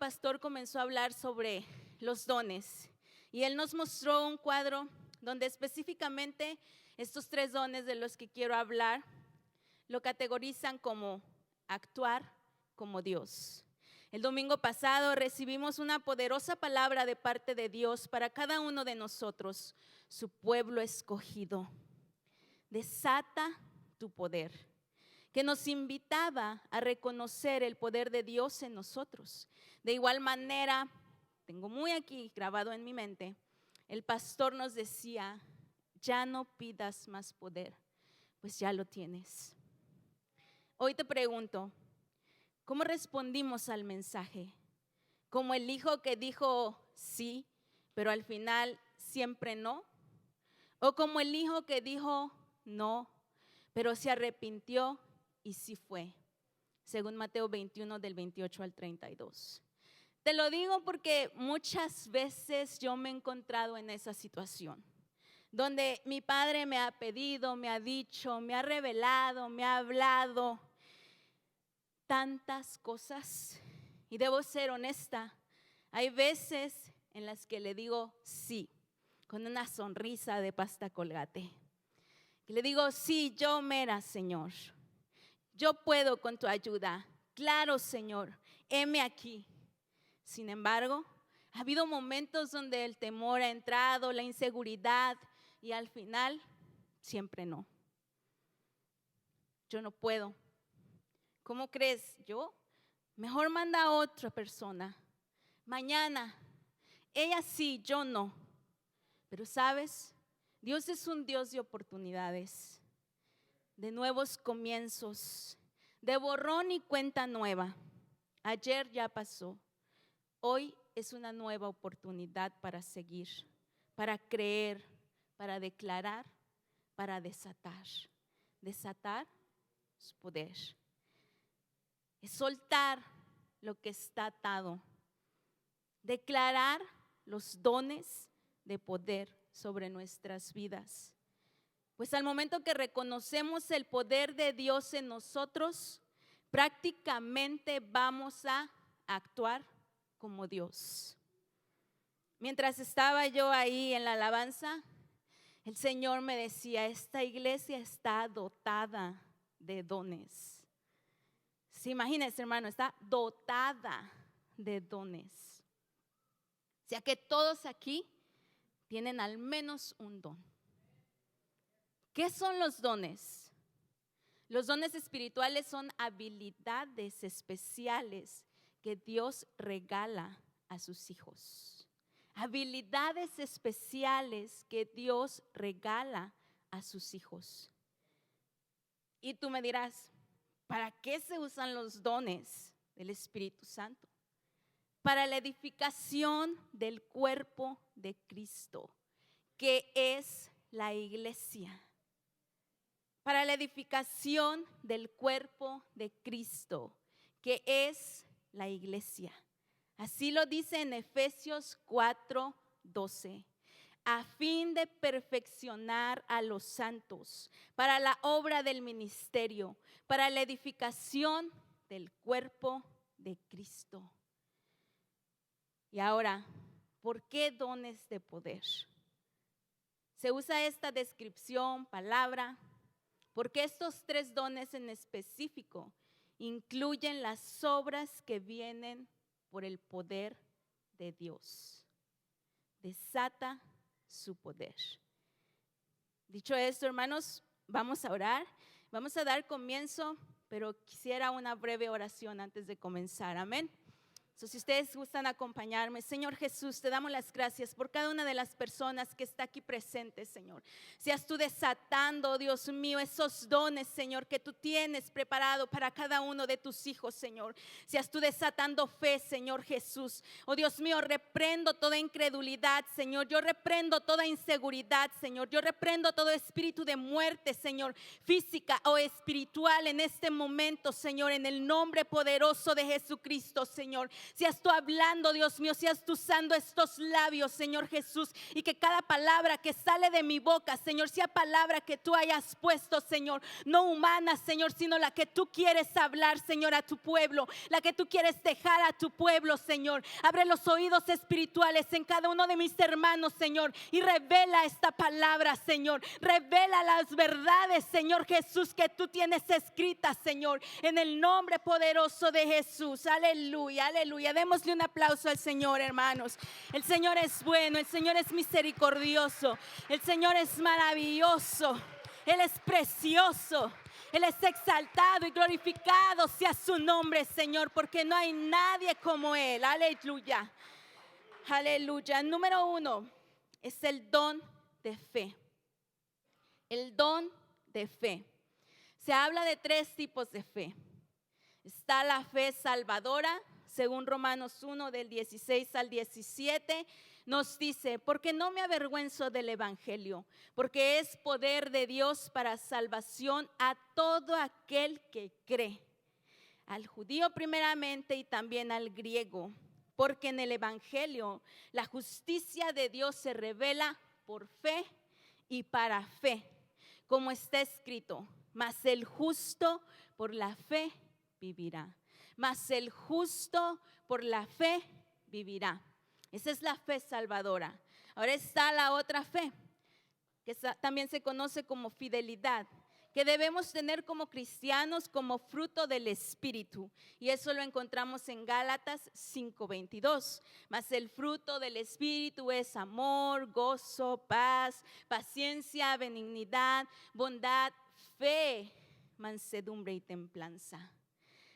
pastor comenzó a hablar sobre los dones y él nos mostró un cuadro donde específicamente estos 3 dones de los que quiero hablar lo categorizan como actuar como Dios. El domingo pasado recibimos una poderosa palabra de parte de Dios para cada uno de nosotros, su pueblo escogido. Desata tu poder, que nos invitaba a reconocer el poder de Dios en nosotros. De igual manera, tengo muy aquí grabado en mi mente, el pastor nos decía, ya no pidas más poder, pues ya lo tienes. Hoy te pregunto, ¿cómo respondimos al mensaje? ¿Como el hijo que dijo sí, pero al final siempre no? ¿O como el hijo que dijo no, pero se arrepintió y sí fue? Según Mateo 21 del 28 al 32. Te lo digo porque muchas veces yo me he encontrado en esa situación, donde mi padre me ha pedido, me ha dicho, me ha revelado, me ha hablado tantas cosas. Y debo ser honesta, hay veces en las que le digo sí, con una sonrisa de pasta Colgate. Que le digo, sí, yo mera, Señor. Yo puedo con tu ayuda. Claro, Señor, heme aquí. Sin embargo, ha habido momentos donde el temor ha entrado, la inseguridad, y al final, siempre no. Yo no puedo. ¿Cómo crees? ¿Yo? Mejor manda a otra persona. Mañana, ella sí, yo no. Pero ¿sabes? Dios es un Dios de oportunidades, de nuevos comienzos, de borrón y cuenta nueva. Ayer ya pasó. Hoy es una nueva oportunidad para seguir, para creer, para declarar, para desatar. Desatar su poder. Es soltar lo que está atado. Declarar los dones de poder sobre nuestras vidas. Pues al momento que reconocemos el poder de Dios en nosotros, prácticamente vamos a actuar como Dios. Mientras estaba yo ahí en la alabanza, el Señor me decía, esta iglesia está dotada de dones. Sí, imagínense, hermano, está dotada de dones. O sea que todos aquí tienen al menos un don. ¿Qué son los dones? Los dones espirituales son habilidades especiales que Dios regala a sus hijos. Habilidades especiales que Dios regala a sus hijos. Y tú me dirás, ¿para qué se usan los dones del Espíritu Santo? Para la edificación del cuerpo de Cristo, que es la iglesia. Para la edificación del cuerpo de Cristo, que es la iglesia. Así lo dice en Efesios 4:12. A fin de perfeccionar a los santos para la obra del ministerio, para la edificación del cuerpo de Cristo. Y ahora, ¿por qué dones de poder? Se usa esta descripción, palabra, porque estos 3 dones en específico incluyen las obras que vienen por el poder de Dios. Desata su poder. Dicho esto, hermanos, vamos a orar, vamos a dar comienzo, pero quisiera una breve oración antes de comenzar. Amén. Si ustedes gustan acompañarme, Señor Jesús, te damos las gracias por cada una de las personas que está aquí presente, Señor. Seas tú desatando, Dios mío, esos dones, Señor, que tú tienes preparado para cada uno de tus hijos, Señor. Seas tú desatando fe, Señor Jesús. Oh Dios mío, reprendo toda incredulidad, Señor. Yo reprendo toda inseguridad, Señor. Yo reprendo todo espíritu de muerte, Señor, física o espiritual en este momento, Señor, en el nombre poderoso de Jesucristo, Señor. Seas tú hablando, Dios mío, seas tú usando estos labios, Señor Jesús, y que cada palabra que sale de mi boca, Señor, sea palabra que tú hayas puesto, Señor, no humana, Señor, sino la que tú quieres hablar, Señor, a tu pueblo, la que tú quieres dejar a tu pueblo, Señor. Abre los oídos espirituales en cada uno de mis hermanos, Señor, y revela esta palabra, Señor. Revela las verdades, Señor Jesús, que tú tienes escritas, Señor, en el nombre poderoso de Jesús. Aleluya, aleluya. Démosle un aplauso al Señor, hermanos. El Señor es bueno, el Señor es misericordioso, el Señor es maravilloso, Él es precioso, Él es exaltado y glorificado sea su nombre, Señor, porque no hay nadie como Él. Aleluya, aleluya. Número 1 es el don de fe. El don de fe. Se habla de 3 tipos de fe. Está la fe salvadora, según Romanos 1 del 16 al 17, nos dice, porque no me avergüenzo del evangelio, porque es poder de Dios para salvación a todo aquel que cree, al judío primeramente y también al griego, porque en el evangelio la justicia de Dios se revela por fe y para fe, como está escrito, mas el justo por la fe vivirá. Mas el justo por la fe vivirá. Esa es la fe salvadora. Ahora está la otra fe, que también se conoce como fidelidad, que debemos tener como cristianos como fruto del Espíritu. Y eso lo encontramos en Gálatas 5:22. Mas el fruto del Espíritu es amor, gozo, paz, paciencia, benignidad, bondad, fe, mansedumbre y templanza.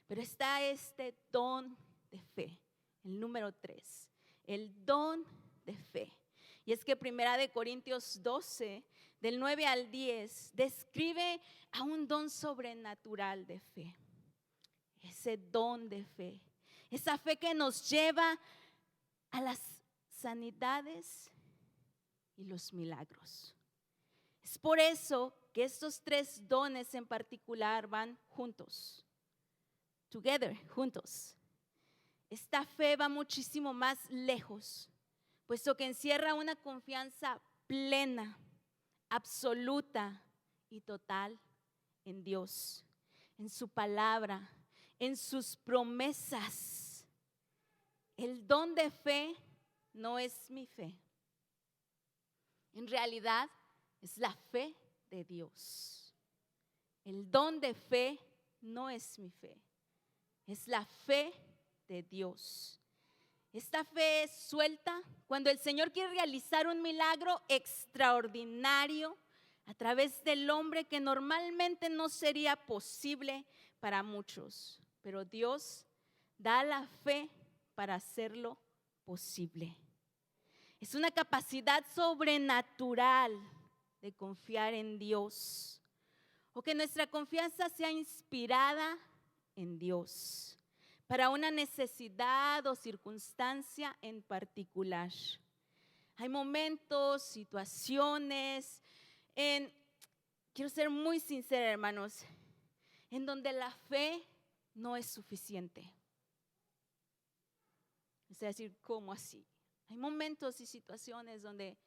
Pero está este don de fe, el número 3, el don de fe. Y es que 1 Corintios 12, del 9 al 10, describe a un don sobrenatural de fe. Ese don de fe, esa fe que nos lleva a las sanidades y los milagros. Es por eso que estos 3 dones en particular van juntos. Together, juntos. Esta fe va muchísimo más lejos, puesto que encierra una confianza plena, absoluta y total en Dios, en su palabra, en sus promesas. El don de fe no es mi fe. En realidad es la fe de Dios. El don de fe no es mi fe. Es la fe de Dios. Esta fe es suelta cuando el Señor quiere realizar un milagro extraordinario a través del hombre que normalmente no sería posible para muchos. Pero Dios da la fe para hacerlo posible. Es una capacidad sobrenatural de confiar en Dios, o que nuestra confianza sea inspirada en Dios para una necesidad o circunstancia en particular. Hay momentos, situaciones, quiero ser muy sincera, hermanos, en donde la fe no es suficiente. Es decir, ¿cómo así? Hay momentos y situaciones donde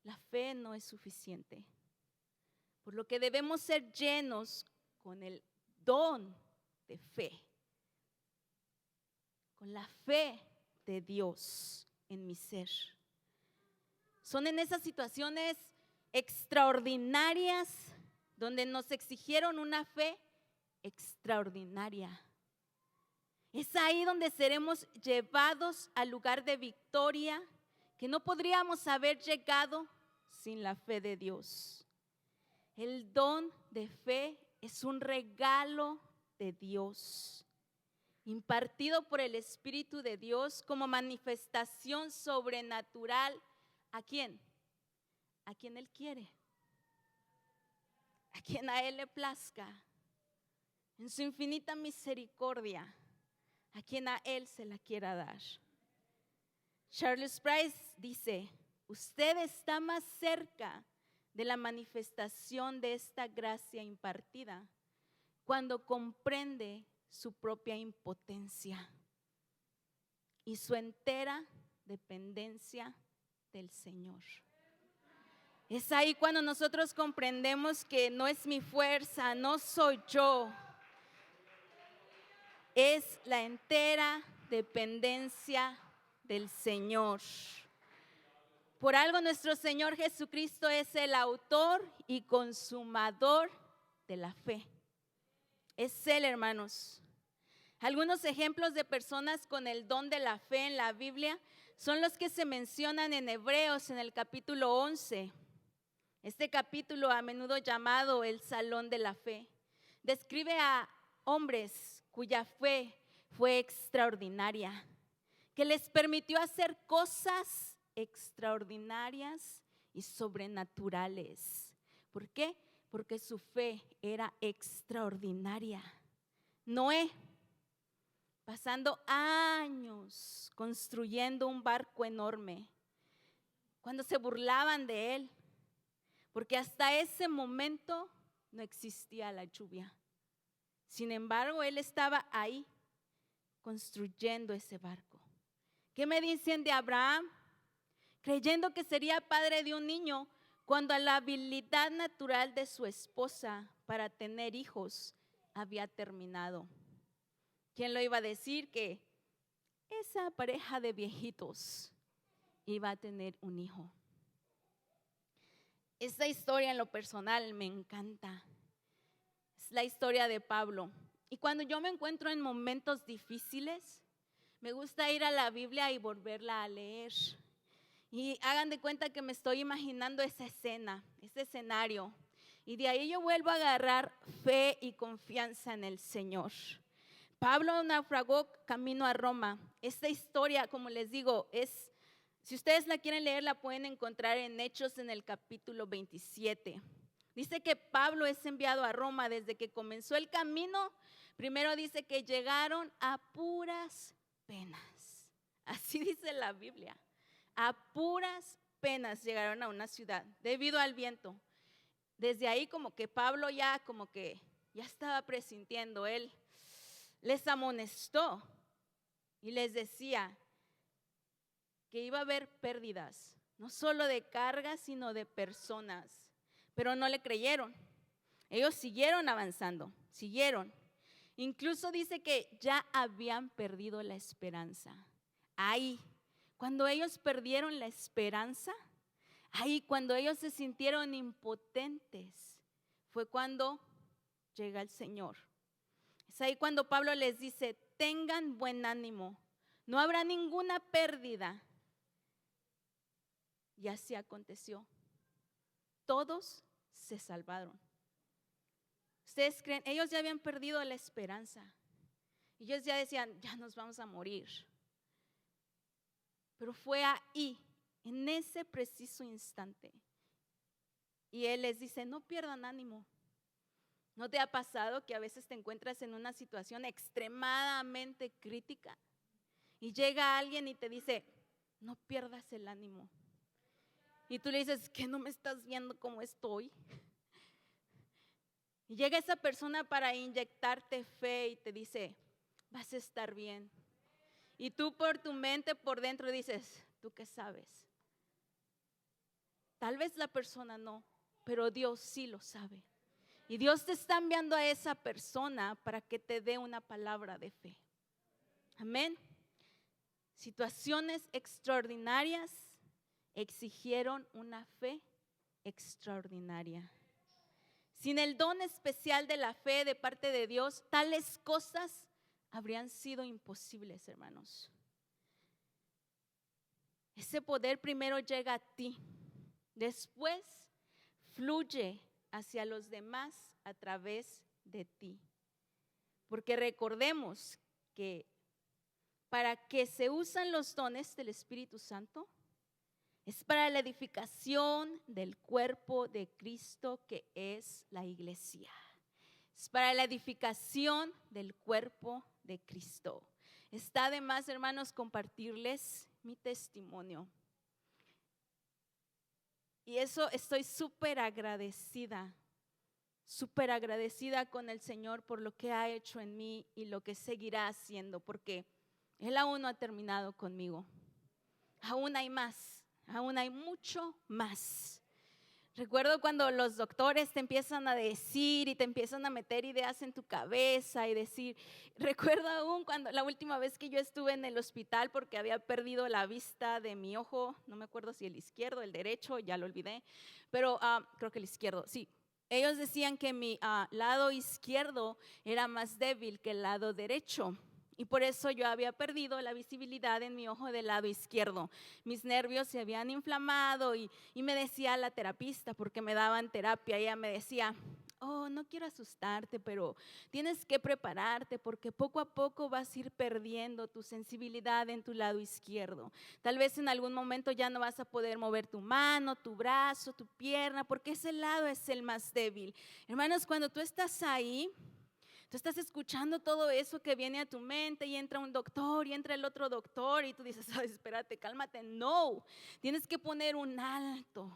la fe no es suficiente, por lo que debemos ser llenos con el don de fe, con la fe de Dios en mi ser. Son en esas situaciones extraordinarias donde nos exigieron una fe extraordinaria. Es ahí donde seremos llevados al lugar de victoria que no podríamos haber llegado sin la fe de Dios. El don de fe es un regalo de Dios, impartido por el Espíritu de Dios como manifestación sobrenatural. ¿A quién? A quien Él quiere, a quien a Él le plazca, en su infinita misericordia, a quien a Él se la quiera dar. Charles Price dice: usted está más cerca de la manifestación de esta gracia impartida cuando comprende su propia impotencia. y su entera dependencia del Señor. Es ahí cuando nosotros comprendemos que no es mi fuerza, no soy yo. Es la entera dependencia del Señor. Por algo nuestro Señor Jesucristo es el autor y consumador de la fe. Es Él, hermanos. Algunos ejemplos de personas con el don de la fe en la Biblia son los que se mencionan en Hebreos en el capítulo 11. Este capítulo, a menudo llamado el Salón de la Fe, describe a hombres cuya fe fue extraordinaria, que les permitió hacer cosas extraordinarias y sobrenaturales. ¿Por qué? Porque su fe era extraordinaria. Noé, pasando años construyendo un barco enorme, cuando se burlaban de él, porque hasta ese momento no existía la lluvia. Sin embargo, él estaba ahí construyendo ese barco. ¿Qué me dicen de Abraham? Creyendo que sería padre de un niño, cuando la habilidad natural de su esposa para tener hijos había terminado. ¿Quién lo iba a decir que esa pareja de viejitos iba a tener un hijo? Esta historia en lo personal me encanta. Es la historia de Pablo. Y cuando yo me encuentro en momentos difíciles, me gusta ir a la Biblia y volverla a leer. Y hagan de cuenta que me estoy imaginando esa escena, ese escenario. Y de ahí yo vuelvo a agarrar fe y confianza en el Señor. Pablo naufragó camino a Roma. Esta historia, como les digo, si ustedes la quieren leer, la pueden encontrar en Hechos en el capítulo 27. Dice que Pablo es enviado a Roma desde que comenzó el camino. Primero dice que llegaron a puras penas. Así dice la Biblia. A puras penas llegaron a una ciudad debido al viento. Desde ahí como que Pablo ya estaba presintiendo. Él les amonestó y les decía que iba a haber pérdidas, no solo de cargas, sino de personas. Pero no le creyeron. Ellos siguieron avanzando, siguieron. Incluso dice que ya habían perdido la esperanza. Ahí, cuando ellos perdieron la esperanza, ahí cuando ellos se sintieron impotentes, fue cuando llega el Señor. Es ahí cuando Pablo les dice: tengan buen ánimo, no habrá ninguna pérdida. Y así aconteció. Todos se salvaron. ¿Ustedes creen? Ellos ya habían perdido la esperanza. Ellos ya decían: ya nos vamos a morir. Pero fue ahí, en ese preciso instante. Y Él les dice: no pierdan ánimo. ¿No te ha pasado que a veces te encuentras en una situación extremadamente crítica y llega alguien y te dice: no pierdas el ánimo? Y tú le dices: ¿que no me estás viendo cómo estoy? Y llega esa persona para inyectarte fe y te dice: vas a estar bien. Y tú por tu mente, por dentro dices: ¿tú qué sabes? Tal vez la persona no, pero Dios sí lo sabe. Y Dios te está enviando a esa persona para que te dé una palabra de fe. Amén. Situaciones extraordinarias exigieron una fe extraordinaria. Sin el don especial de la fe de parte de Dios, tales cosas habrían sido imposibles, hermanos. Ese poder primero llega a ti, después fluye hacia los demás a través de ti. Porque recordemos que para que se usan los dones del Espíritu Santo, es para la edificación del cuerpo de Cristo, que es la iglesia. Es para la edificación del cuerpo de Cristo. Está de más, hermanos, compartirles mi testimonio. Y eso estoy súper agradecida con el Señor por lo que ha hecho en mí y lo que seguirá haciendo. Porque Él aún no ha terminado conmigo. Aún hay más, aún hay mucho más. Recuerdo cuando los doctores te empiezan a decir y te empiezan a meter ideas en tu cabeza y decir, recuerdo aún cuando la última vez que yo estuve en el hospital porque había perdido la vista de mi ojo, no me acuerdo si el izquierdo, el derecho, ya lo olvidé, pero creo que el izquierdo, sí. Ellos decían que mi lado izquierdo era más débil que el lado derecho. Y por eso yo había perdido la visibilidad en mi ojo del lado izquierdo. Mis nervios se habían inflamado y me decía la terapista, porque me daban terapia, ella me decía, oh, no quiero asustarte, pero tienes que prepararte porque poco a poco vas a ir perdiendo tu sensibilidad en tu lado izquierdo. Tal vez en algún momento ya no vas a poder mover tu mano, tu brazo, tu pierna, porque ese lado es el más débil. Hermanos, cuando tú estás ahí, tú estás escuchando todo eso que viene a tu mente y entra un doctor y entra el otro doctor y tú dices, ay, espérate, cálmate. No, tienes que poner un alto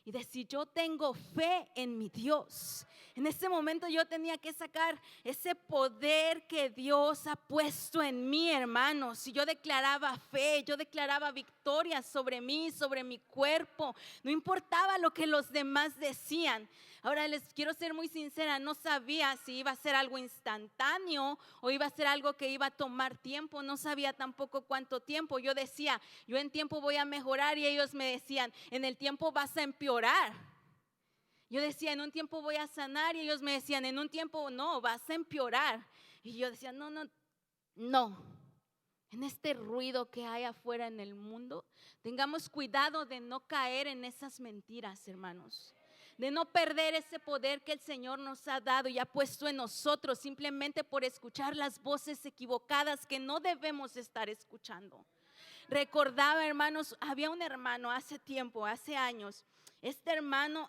y decir, yo tengo fe en mi Dios. En ese momento yo tenía que sacar ese poder que Dios ha puesto en mí, hermanos. Y yo declaraba fe, yo declaraba victoria sobre mí, sobre mi cuerpo. No importaba lo que los demás decían. Ahora les quiero ser muy sincera, no sabía si iba a ser algo instantáneo o iba a ser algo que iba a tomar tiempo, no sabía tampoco cuánto tiempo. Yo decía, yo en tiempo voy a mejorar y ellos me decían, en el tiempo vas a empeorar. Yo decía, en un tiempo voy a sanar y ellos me decían, en un tiempo no, vas a empeorar. Y yo decía, no. En este ruido que hay afuera en el mundo, tengamos cuidado de no caer en esas mentiras, hermanos. De no perder ese poder que el Señor nos ha dado y ha puesto en nosotros simplemente por escuchar las voces equivocadas que no debemos estar escuchando. Recordaba, hermanos, había un hermano hace tiempo, hace años. Este hermano,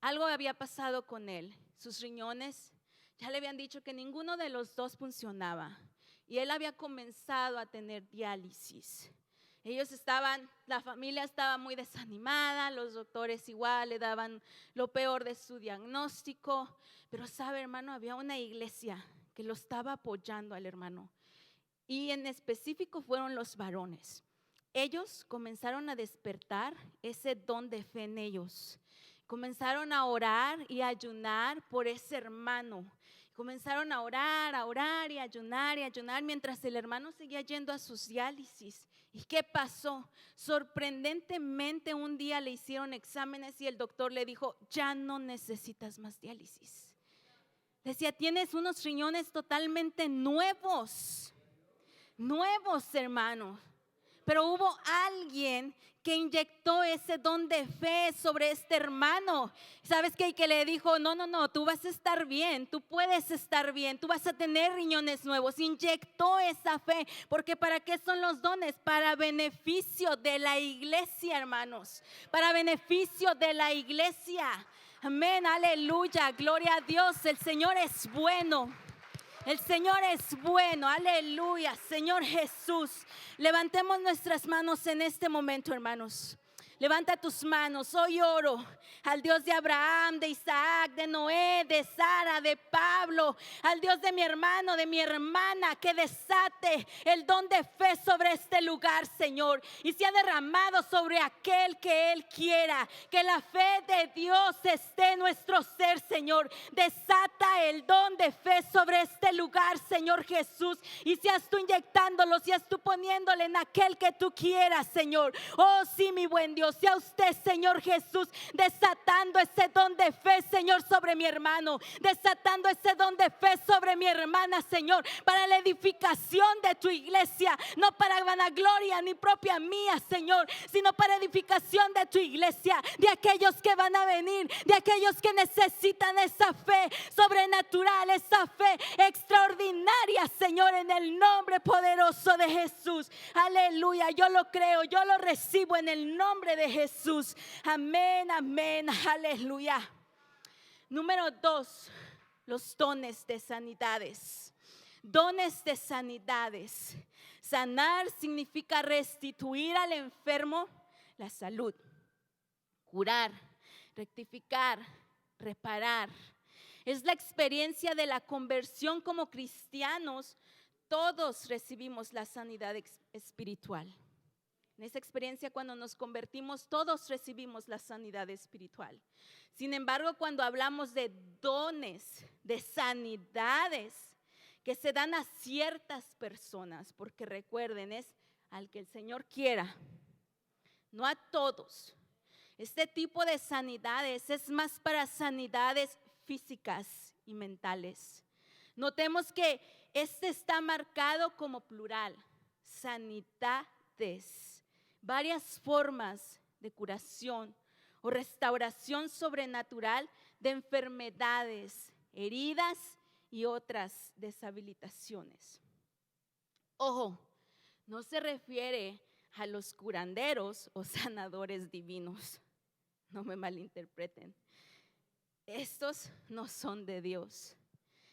algo había pasado con él. Sus riñones ya le habían dicho que ninguno de los dos funcionaba. Y él había comenzado a tener diálisis. La familia estaba muy desanimada, los doctores igual le daban lo peor de su diagnóstico, pero sabe, hermano, había una iglesia que lo estaba apoyando al hermano y en específico fueron los varones. Ellos comenzaron a despertar ese don de fe en ellos, comenzaron a orar y a ayunar por ese hermano. Comenzaron a orar y ayunar mientras el hermano seguía yendo a sus diálisis. ¿Y qué pasó? Sorprendentemente un día le hicieron exámenes y el doctor le dijo, ya no necesitas más diálisis. Decía, tienes unos riñones totalmente nuevos, hermanos. Pero hubo alguien que inyectó ese don de fe sobre este hermano. ¿Sabes qué? Que le dijo, no, tú vas a estar bien, tú puedes estar bien, tú vas a tener riñones nuevos. Inyectó esa fe, porque ¿para qué son los dones? Para beneficio de la iglesia, hermanos. Para beneficio de la iglesia. Amén, aleluya, gloria a Dios. El Señor es bueno. El Señor es bueno, aleluya, Señor Jesús. Levantemos nuestras manos en este momento, hermanos. Levanta tus manos, hoy oro al Dios de Abraham, de Isaac, de Noé, de Sara, de Pablo, al Dios de mi hermano, de mi hermana, que desate el don de fe sobre este lugar, Señor, y se ha derramado sobre aquel que Él quiera. Que la fe de Dios esté en nuestro ser, Señor. Desata el don de fe sobre este lugar, Señor Jesús, y seas tú inyectándolo, seas tú poniéndole en aquel que tú quieras, Señor. Oh sí, mi buen Dios, sea usted, Señor Jesús, desatando ese don de fe, Señor, sobre mi hermano, desatando ese don de fe sobre mi hermana, Señor, para la edificación de tu iglesia, no para vanagloria ni propia mía, Señor, sino para edificación de tu iglesia, de aquellos que van a venir, de aquellos que necesitan esa fe sobrenatural, esa fe extraordinaria, Señor, en el nombre poderoso de Jesús. Aleluya, yo lo creo, yo lo recibo en el nombre de Jesús. Amén, amén, aleluya. Número 2, los dones de sanidades. Dones de sanidades. Sanar significa restituir al enfermo la salud, curar, rectificar, reparar. Es la experiencia de la conversión como cristianos. Todos recibimos la sanidad espiritual. En esa experiencia, cuando nos convertimos, todos recibimos la sanidad espiritual. Sin embargo, cuando hablamos de dones, de sanidades que se dan a ciertas personas, porque recuerden, es al que el Señor quiera, no a todos. Este tipo de sanidades es más para sanidades físicas y mentales. Notemos que este está marcado como plural, sanidades, varias formas de curación o restauración sobrenatural de enfermedades, heridas y otras deshabilitaciones. Ojo, no se refiere a los curanderos o sanadores divinos. No me malinterpreten. Estos no son de Dios.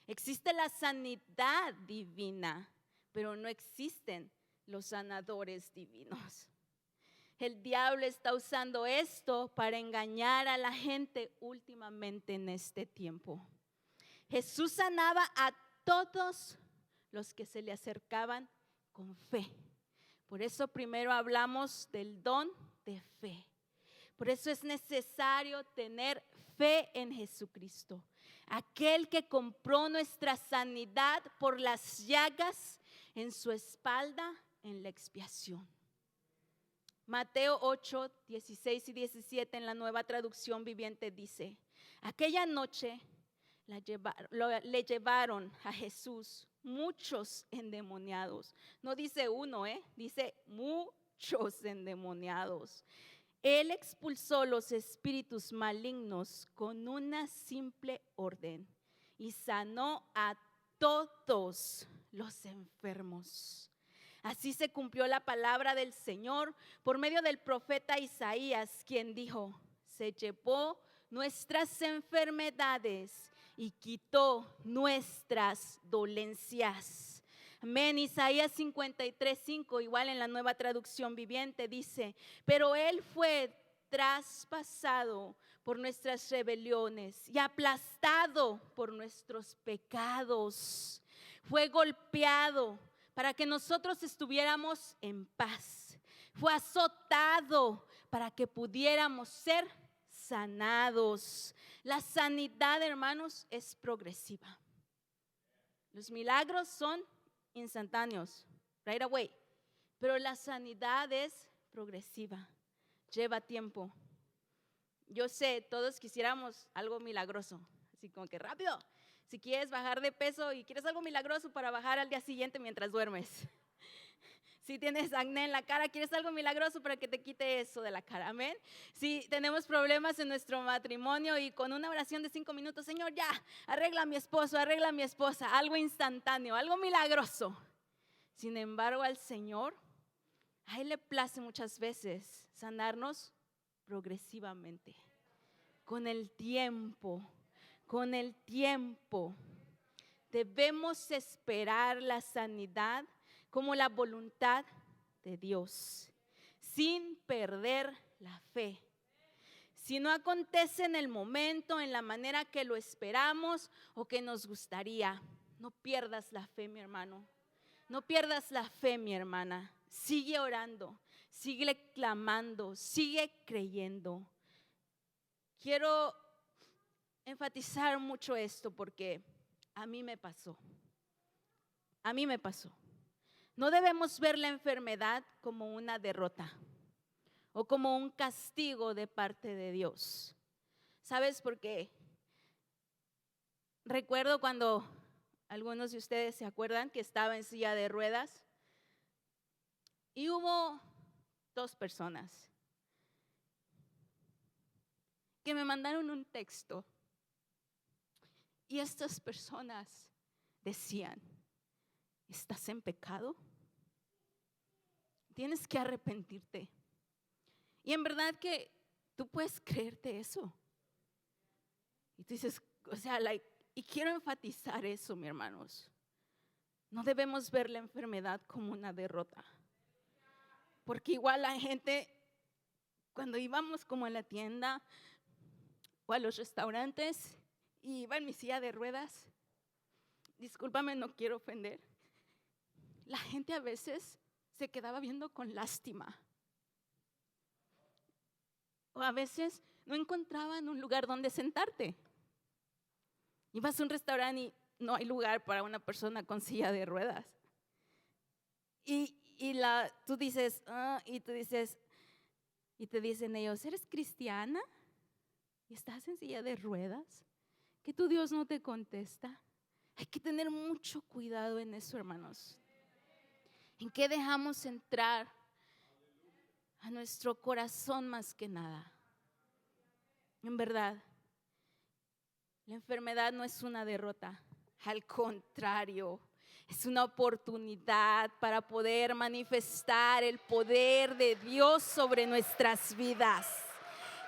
Existe la sanidad divina, pero no existen los sanadores divinos. El diablo está usando esto para engañar a la gente últimamente en este tiempo. Jesús sanaba a todos los que se le acercaban con fe. Por eso primero hablamos del don de fe. Por eso es necesario tener fe en Jesucristo, aquel que compró nuestra sanidad por las llagas en su espalda en la expiación. Mateo 8, 16 y 17 en la Nueva Traducción Viviente dice: aquella noche le llevaron a Jesús muchos endemoniados. No dice uno, dice muchos endemoniados. Él expulsó los espíritus malignos con una simple orden y sanó a todos los enfermos. Así se cumplió la palabra del Señor por medio del profeta Isaías, quien dijo: se llevó nuestras enfermedades y quitó nuestras dolencias. Amén. Isaías 53:5, igual en la Nueva Traducción Viviente, dice: pero Él fue traspasado por nuestras rebeliones y aplastado por nuestros pecados. Fue golpeado para que nosotros estuviéramos en paz. Fue azotado para que pudiéramos ser sanados. La sanidad, hermanos, es progresiva. Los milagros son instantáneos, right away. Pero la sanidad es progresiva, lleva tiempo. Yo sé, todos quisiéramos algo milagroso, así como que rápido. Si quieres bajar de peso y quieres algo milagroso para bajar al día siguiente mientras duermes. Si tienes acné en la cara, quieres algo milagroso para que te quite eso de la cara, amén. Si tenemos problemas en nuestro matrimonio y con una oración de 5 minutos, Señor, ya, arregla a mi esposo, arregla a mi esposa, algo instantáneo, algo milagroso. Sin embargo, al Señor, a Él le place muchas veces sanarnos progresivamente, con el tiempo. Con el tiempo debemos esperar la sanidad como la voluntad de Dios, sin perder la fe. Si no acontece en el momento, en la manera que lo esperamos o que nos gustaría, no pierdas la fe, mi hermano. No pierdas la fe, mi hermana. Sigue orando, sigue clamando, sigue creyendo. Quiero enfatizar mucho esto porque a mí me pasó. A mí me pasó. No debemos ver la enfermedad como una derrota o como un castigo de parte de Dios. ¿Sabes por qué? Recuerdo cuando algunos de ustedes se acuerdan que estaba en silla de ruedas y hubo 2 personas que me mandaron un texto. Y estas personas decían: ¿estás en pecado? Tienes que arrepentirte. Y en verdad que tú puedes creerte eso. Y tú dices, o sea, y quiero enfatizar eso, mis hermanos. No debemos ver la enfermedad como una derrota. Porque igual la gente, cuando íbamos como a la tienda o a los restaurantes, y iba en mi silla de ruedas, discúlpame, no quiero ofender, la gente a veces se quedaba viendo con lástima. O a veces no encontraban un lugar donde sentarte. Ibas a un restaurante y no hay lugar para una persona con silla de ruedas. Tú dices, y te dicen ellos, ¿eres cristiana? ¿Y estás en silla de ruedas? ¿Que tu Dios no te contesta? Hay que tener mucho cuidado en eso, hermanos. ¿En qué dejamos entrar a nuestro corazón más que nada? En verdad, la enfermedad no es una derrota, al contrario, es una oportunidad para poder manifestar el poder de Dios sobre nuestras vidas.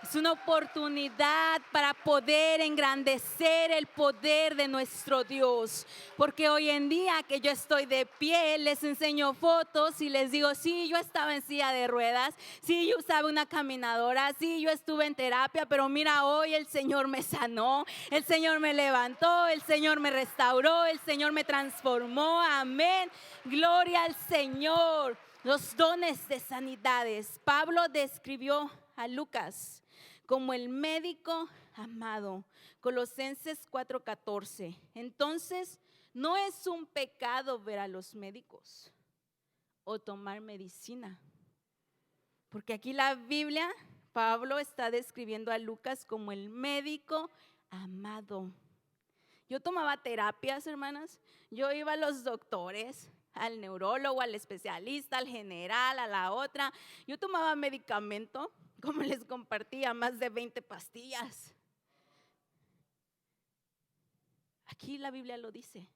Es una oportunidad para poder engrandecer el poder de nuestro Dios. Porque hoy en día que yo estoy de pie, les enseño fotos y les digo, sí, yo estaba en silla de ruedas, sí, yo usaba una caminadora, sí, yo estuve en terapia, pero mira, hoy el Señor me sanó, el Señor me levantó, el Señor me restauró, el Señor me transformó. Amén. Gloria al Señor. Los dones de sanidades. Pablo describió a Lucas como el médico amado. Colosenses 4:14. Entonces, no es un pecado ver a los médicos o tomar medicina. Porque aquí la Biblia, Pablo está describiendo a Lucas como el médico amado. Yo tomaba terapias, hermanas. Yo iba a los doctores, al neurólogo, al especialista, al general, a la otra. Yo tomaba medicamento, como les compartía, más de 20 pastillas. Aquí la Biblia lo dice.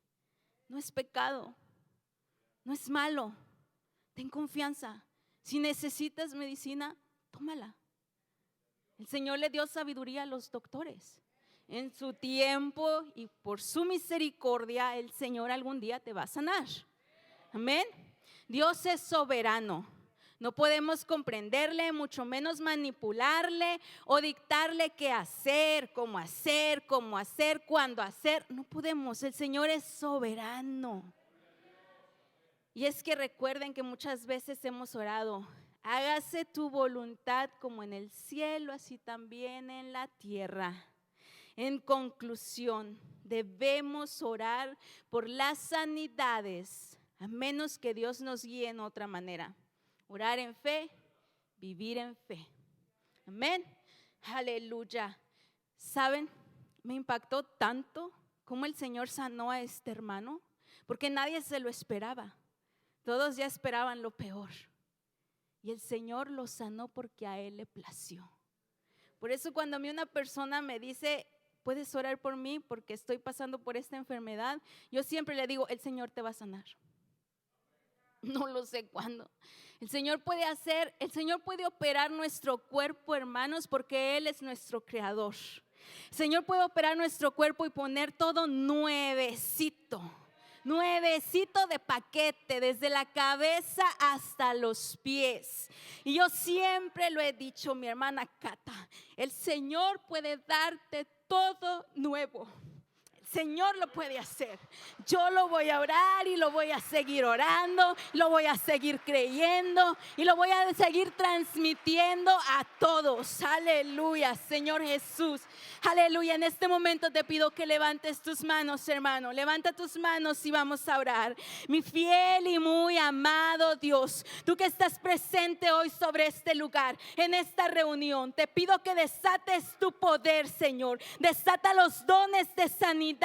No es pecado, no es malo. Ten confianza. Si necesitas medicina, tómala. El Señor le dio sabiduría a los doctores. En su tiempo y por su misericordia, el Señor algún día te va a sanar. Amén. Dios es soberano. No podemos comprenderle, mucho menos manipularle o dictarle qué hacer, cómo hacer, cuándo hacer. No podemos, el Señor es soberano. Y es que recuerden que muchas veces hemos orado, hágase tu voluntad como en el cielo, así también en la tierra. En conclusión, debemos orar por las sanidades, a menos que Dios nos guíe en otra manera. Orar en fe, vivir en fe. Amén. Aleluya. ¿Saben? Me impactó tanto cómo el Señor sanó a este hermano, porque nadie se lo esperaba. Todos ya esperaban lo peor. Y el Señor lo sanó porque a Él le plació. Por eso cuando a mí una persona me dice, ¿puedes orar por mí porque estoy pasando por esta enfermedad? Yo siempre le digo, el Señor te va a sanar. No lo sé cuándo. El Señor puede operar nuestro cuerpo, hermanos, porque Él es nuestro creador. El Señor puede operar nuestro cuerpo y poner todo nuevecito de paquete, desde la cabeza hasta los pies. Y yo siempre lo he dicho, mi hermana Cata, el Señor puede darte todo nuevo. Señor lo puede hacer. Yo lo voy a orar y lo voy a seguir orando, lo voy a seguir creyendo y lo voy a seguir transmitiendo a todos. Aleluya, Señor Jesús. Aleluya. En este momento te pido que levantes tus manos, hermano. Levanta tus manos y vamos a orar. Mi fiel y muy amado Dios, tú que estás presente hoy sobre este lugar, en esta reunión, te pido que desates tu poder, Señor. Desata los dones de sanidad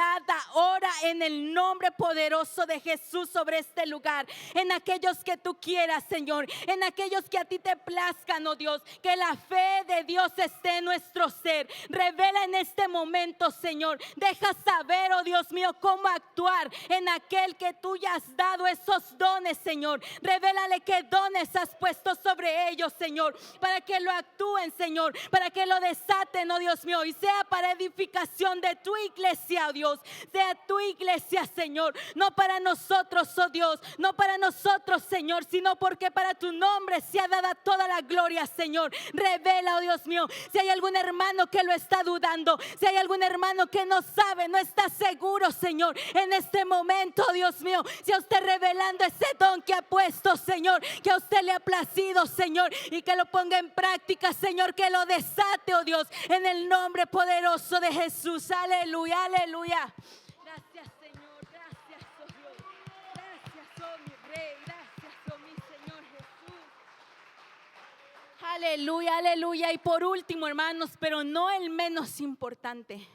ahora en el nombre poderoso de Jesús sobre este lugar, en aquellos que tú quieras, Señor, en aquellos que a ti te plazcan, oh Dios, que la fe de Dios esté en nuestro ser. Revela en este momento, Señor, deja saber, oh Dios mío, cómo actuar en aquel que tú ya has dado esos dones, Señor. Revélale qué dones has puesto sobre ellos, Señor, para que lo actúen, Señor, para que lo desaten, oh Dios mío, y sea para edificación de tu iglesia, oh Dios. Dios, sea tu iglesia, Señor, no para nosotros, oh Dios, no para nosotros, Señor, sino porque para tu nombre sea dada toda la gloria, Señor. Revela, oh Dios mío, si hay algún hermano que lo está dudando, si hay algún hermano que no sabe, no está seguro, Señor, en este momento, Dios mío, si a usted revelando ese don que ha puesto, Señor, que a usted le ha placido, Señor, y que lo ponga en práctica, Señor, que lo desate, oh Dios, en el nombre poderoso de Jesús. Aleluya, aleluya. Gracias, Señor, gracias, oh Dios, gracias, oh mi Rey, gracias, oh mi Señor Jesús. Aleluya, aleluya. Y por último, hermanos, pero no el menos importante,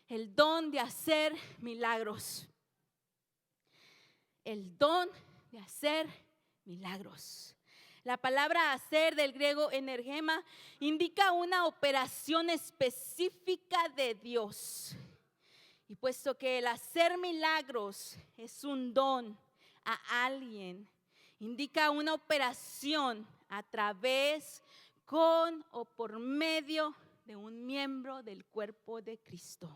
el don de hacer milagros. El don de hacer milagros. La palabra hacer del griego energema indica una operación específica de Dios. Y puesto que el hacer milagros es un don a alguien, indica una operación a través, con o por medio de un miembro del cuerpo de Cristo.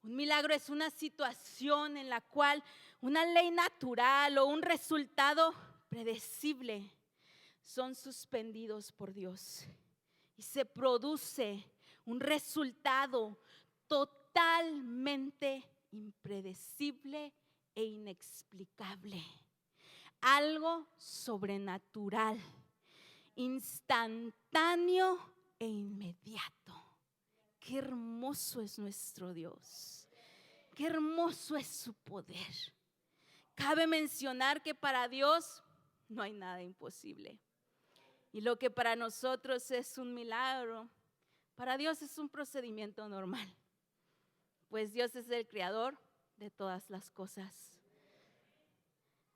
Un milagro es una situación en la cual una ley natural o un resultado predecible son suspendidos por Dios y se produce un resultado totalmente impredecible e inexplicable. Algo sobrenatural, instantáneo e inmediato. Qué hermoso es nuestro Dios. Qué hermoso es su poder. Cabe mencionar que para Dios no hay nada imposible. Y lo que para nosotros es un milagro, para Dios es un procedimiento normal. Pues Dios es el creador de todas las cosas.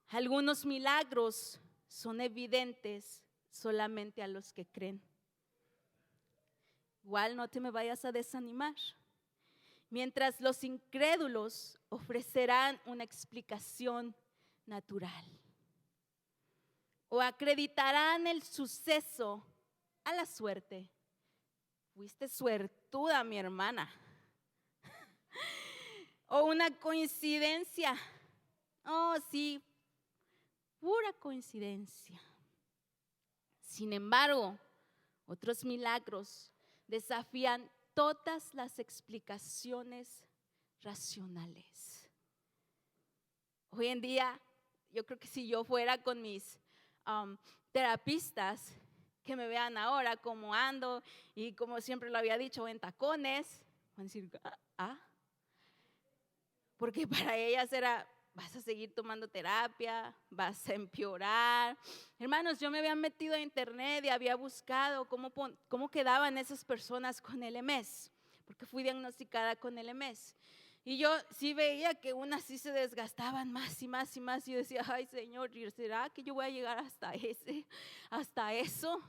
Algunos milagros son evidentes solamente a los que creen. Igual no te me vayas a desanimar. Mientras los incrédulos ofrecerán una explicación natural o acreditarán el suceso a la suerte. Fuiste suertuda, mi hermana. O una coincidencia. Oh, sí, pura coincidencia. Sin embargo, otros milagros desafían todas las explicaciones racionales. Hoy en día, yo creo que si yo fuera con mis terapistas, que me vean ahora como ando y como siempre lo había dicho, en tacones, van a decir, porque para ellas era, vas a seguir tomando terapia, vas a empeorar. Hermanos, yo me había metido a internet y había buscado cómo quedaban esas personas con LMS, porque fui diagnosticada con LMS. Y yo sí veía que unas sí se desgastaban más y más y más. Y yo decía, ay Señor, ¿será que yo voy a llegar hasta eso?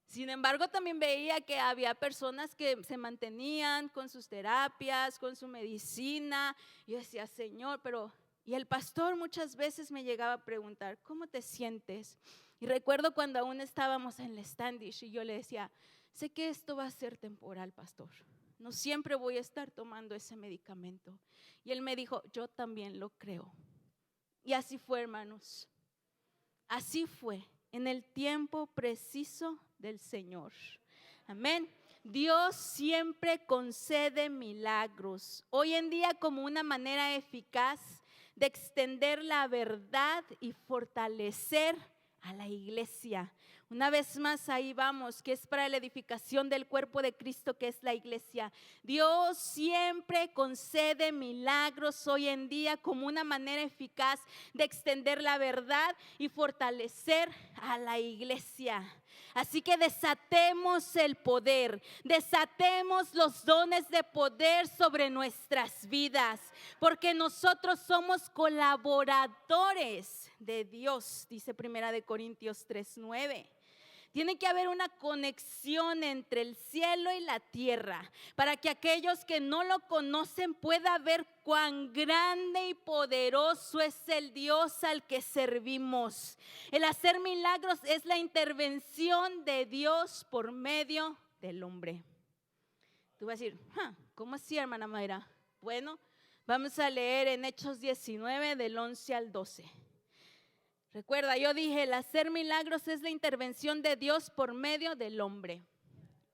Sin embargo, también veía que había personas que se mantenían con sus terapias, con su medicina. Y yo decía, Señor, pero... Y el pastor muchas veces me llegaba a preguntar, ¿cómo te sientes? Y recuerdo cuando aún estábamos en la Standish y yo le decía, sé que esto va a ser temporal, pastor. No siempre voy a estar tomando ese medicamento. Y él me dijo, yo también lo creo. Y así fue, hermanos. Así fue, en el tiempo preciso del Señor. Amén. Dios siempre concede milagros. Hoy en día como una manera eficaz de extender la verdad y fortalecer a la iglesia. Una vez más ahí vamos, que es para la edificación del cuerpo de Cristo, que es la iglesia. Dios siempre concede milagros hoy en día como una manera eficaz de extender la verdad y fortalecer a la iglesia. Así que desatemos el poder, desatemos los dones de poder sobre nuestras vidas, porque nosotros somos colaboradores de Dios, dice 1 Corintios 3:9. Tiene que haber una conexión entre el cielo y la tierra para que aquellos que no lo conocen puedan ver cuán grande y poderoso es el Dios al que servimos. El hacer milagros es la intervención de Dios por medio del hombre. Tú vas a decir, ¿cómo así, hermana Mayra? Bueno, vamos a leer en Hechos 19 del 11 al 12. Recuerda, yo dije, el hacer milagros es la intervención de Dios por medio del hombre.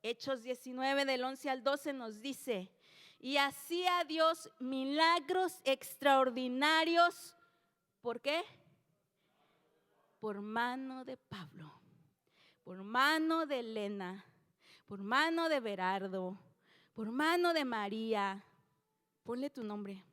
Hechos 19 del 11 al 12 nos dice, y hacía Dios milagros extraordinarios. ¿Por qué? Por mano de Pablo, por mano de Elena, por mano de Berardo, por mano de María. Ponle tu nombre.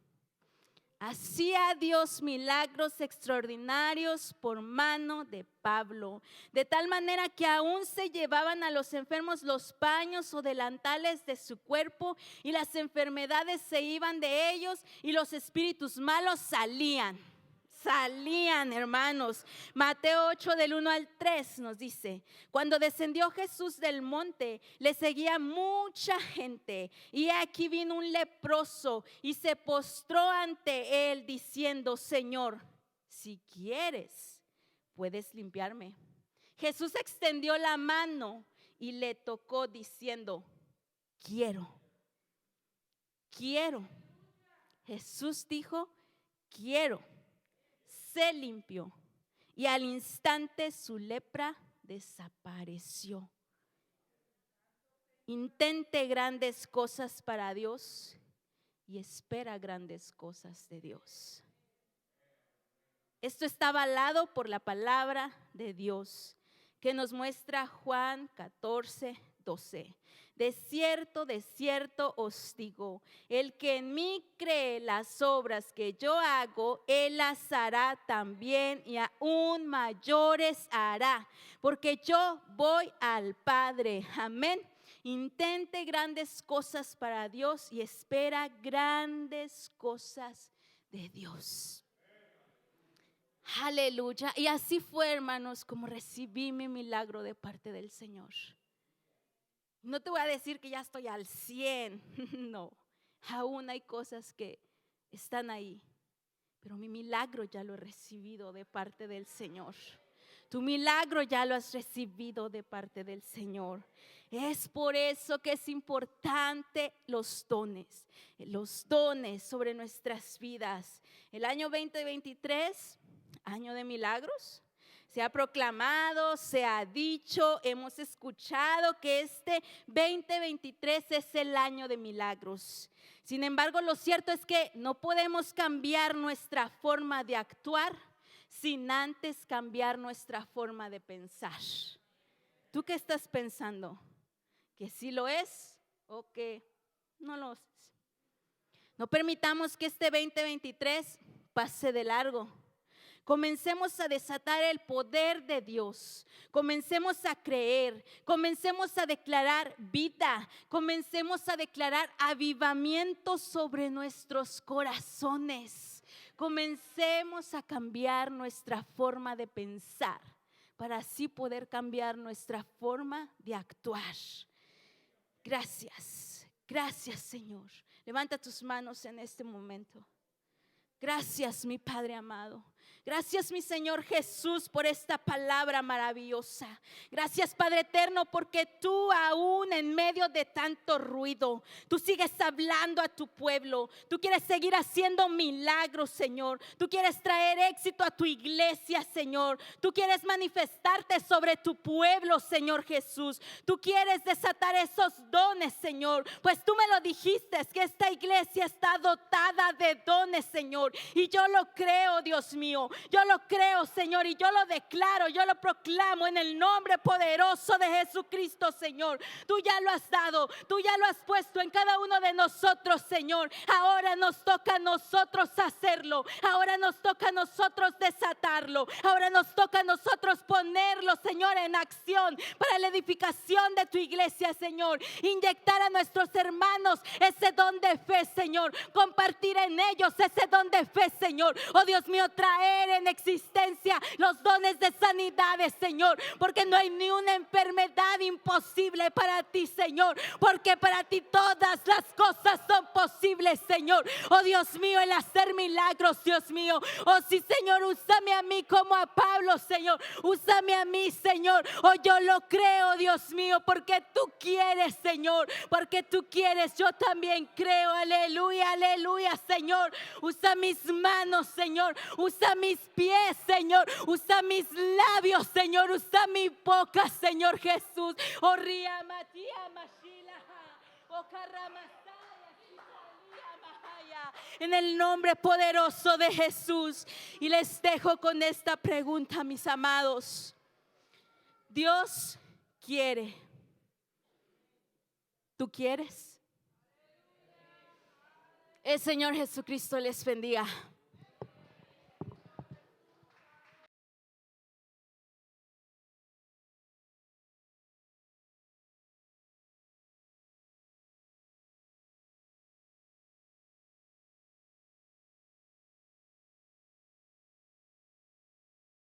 Hacía Dios milagros extraordinarios por mano de Pablo, de tal manera que aún se llevaban a los enfermos los paños o delantales de su cuerpo, y las enfermedades se iban de ellos y los espíritus malos salían, hermanos. Mateo 8 del 1 al 3 nos dice, cuando descendió Jesús del monte, le seguía mucha gente, y aquí vino un leproso y se postró ante él diciendo, Señor, si quieres, puedes limpiarme. Jesús extendió la mano y le tocó diciendo, quiero. Jesús dijo, quiero. Se limpió y al instante su lepra desapareció. Intente grandes cosas para Dios y espera grandes cosas de Dios. Esto está avalado por la palabra de Dios que nos muestra Juan 14:12. De cierto os digo, el que en mí cree las obras que yo hago, él las hará también y aún mayores hará, porque yo voy al Padre. Amén. Intente grandes cosas para Dios y espera grandes cosas de Dios. Aleluya. Y así fue, hermanos, como recibí mi milagro de parte del Señor. No te voy a decir que ya estoy al 100, no, aún hay cosas que están ahí, pero mi milagro ya lo he recibido de parte del Señor. Tu milagro ya lo has recibido de parte del Señor. Es por eso que es importante los dones sobre nuestras vidas. El año 2023, año de milagros. Se ha proclamado, se ha dicho, hemos escuchado que este 2023 es el año de milagros. Sin embargo, lo cierto es que no podemos cambiar nuestra forma de actuar sin antes cambiar nuestra forma de pensar. ¿Tú qué estás pensando? ¿Que sí lo es o que no lo es? No permitamos que este 2023 pase de largo. Comencemos a desatar el poder de Dios, comencemos a creer, comencemos a declarar vida, comencemos a declarar avivamiento sobre nuestros corazones, comencemos a cambiar nuestra forma de pensar para así poder cambiar nuestra forma de actuar. Gracias Señor. Levanta tus manos en este momento. Gracias, mi Padre amado. Gracias, mi Señor Jesús, por esta palabra maravillosa. Gracias, Padre eterno, porque tú aún en medio de tanto ruido, tú sigues hablando a tu pueblo. Tú quieres seguir haciendo milagros, Señor. Tú quieres traer éxito a tu iglesia, Señor. Tú quieres manifestarte sobre tu pueblo, Señor Jesús. Tú quieres desatar esos dones, Señor. Pues tú me lo dijiste, que esta iglesia está dotada de dones, Señor. Y yo lo creo, Dios mío. Yo lo creo, Señor, y yo lo declaro, yo lo proclamo en el nombre poderoso de Jesucristo, Señor. Tú ya lo has dado, tú ya lo has puesto en cada uno de nosotros, Señor. Ahora nos toca a nosotros hacerlo. Ahora nos toca a nosotros desatarlo. Ahora nos toca a nosotros ponerlo, Señor, en acción para la edificación de tu iglesia, Señor. Inyectar a nuestros hermanos ese don de fe, Señor. Compartir en ellos ese don de fe, Señor. Oh Dios mío, traer traer en existencia los dones de sanidades, Señor, porque no hay ni una enfermedad imposible para ti, Señor, porque para ti todas las cosas son posibles, Señor. Oh Dios mío, el hacer milagros, Dios mío. Oh sí, Señor, úsame a mí como a Pablo, Señor. Úsame a mí, Señor. Oh, yo lo creo, Dios mío, porque tú quieres, Señor, porque tú quieres. Yo también creo, aleluya, aleluya, Señor. Usa mis manos, Señor. Usa mis pies, Señor. Usa mis labios, Señor. Usa mi boca, Señor Jesús. Oh, ría, matía, mashila, oh, carramasaya, shitalía, mahaya. En el nombre poderoso de Jesús. Y les dejo con esta pregunta, mis amados. Dios quiere. ¿Tú quieres? El Señor Jesucristo les bendiga.